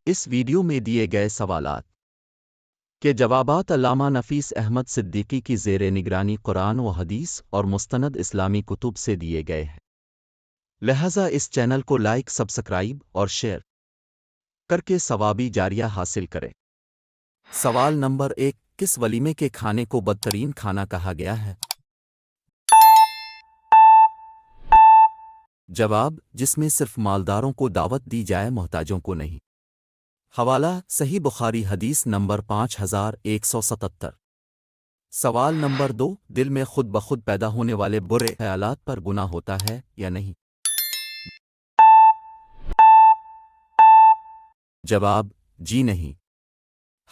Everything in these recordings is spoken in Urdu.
اس ویڈیو میں دیے گئے سوالات کے جوابات علامہ نفیس احمد صدیقی کی زیر نگرانی قرآن و حدیث اور مستند اسلامی کتب سے دیے گئے ہیں، لہذا اس چینل کو لائک، سبسکرائب اور شیئر کر کے ثوابی جاریہ حاصل کریں۔ سوال نمبر 1، کس ولیمے کے کھانے کو بدترین کھانا کہا گیا ہے؟ جواب، جس میں صرف مالداروں کو دعوت دی جائے، محتاجوں کو نہیں۔ حوالہ، صحیح بخاری حدیث نمبر 5177۔ سوال نمبر 2، دل میں خود بخود پیدا ہونے والے برے خیالات پر گناہ ہوتا ہے یا نہیں؟ جواب، جی نہیں۔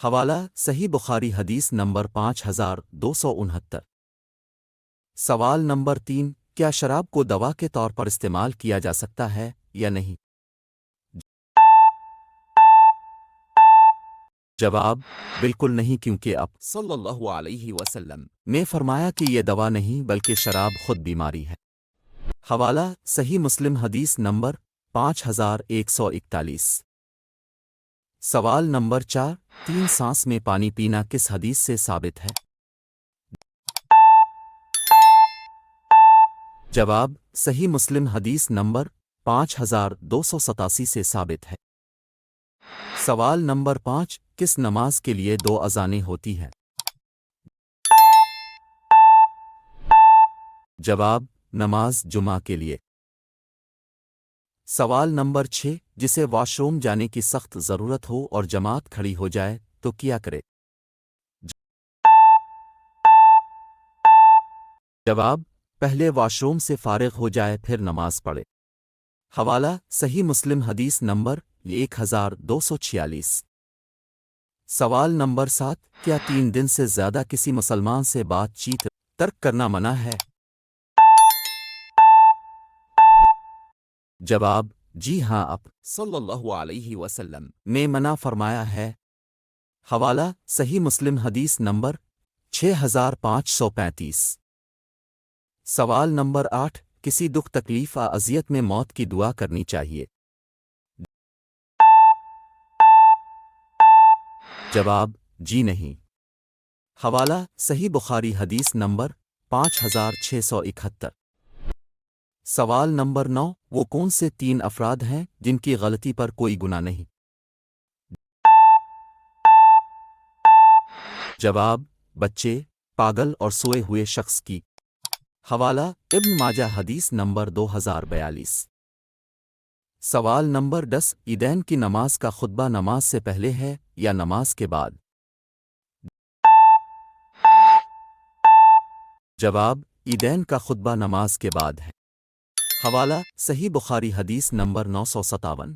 حوالہ، صحیح بخاری حدیث نمبر 5269۔ سوال نمبر 3، کیا شراب کو دوا کے طور پر استعمال کیا جا سکتا ہے یا نہیں؟ جواب، بالکل نہیں، کیونکہ آپ صلی اللہ علیہ وسلم نے فرمایا کہ یہ دوا نہیں بلکہ شراب خود بیماری ہے۔ حوالہ، صحیح مسلم حدیث نمبر 5141۔ سوال نمبر 4، 3 سانس میں پانی پینا کس حدیث سے ثابت ہے؟ جواب، صحیح مسلم حدیث نمبر 5287 سے ثابت ہے۔ سوال نمبر 5، کس نماز کے لیے 2 اذانیں ہوتی ہیں؟ جواب، نماز جمعہ کے لیے۔ سوال نمبر 6، جسے واش روم جانے کی سخت ضرورت ہو اور جماعت کھڑی ہو جائے تو کیا کرے؟ جواب، پہلے واش روم سے فارغ ہو جائے پھر نماز پڑھے۔ حوالہ، صحیح مسلم حدیث نمبر 1246۔ سوال نمبر 7، کیا 3 دن سے زیادہ کسی مسلمان سے بات چیت ترک کرنا منع ہے؟ جواب، جی ہاں، آپ صلی اللہ علیہ وسلم نے منع فرمایا ہے۔ حوالہ، صحیح مسلم حدیث نمبر 6535۔ سوال نمبر 8، کسی دکھ تکلیف یا اذیت میں موت کی دعا کرنی چاہیے؟ جواب، جی نہیں۔ حوالہ، صحیح بخاری حدیث نمبر 5671۔ سوال نمبر 9، وہ کون سے 3 افراد ہیں جن کی غلطی پر کوئی گناہ نہیں؟ جواب، بچے، پاگل اور سوئے ہوئے شخص کی۔ حوالہ، ابن ماجہ حدیث نمبر 2042۔ سوال نمبر 10، عیدین کی نماز کا خطبہ نماز سے پہلے ہے یا نماز کے بعد؟ جواب، عیدین کا خطبہ نماز کے بعد ہے۔ حوالہ، صحیح بخاری حدیث نمبر 957۔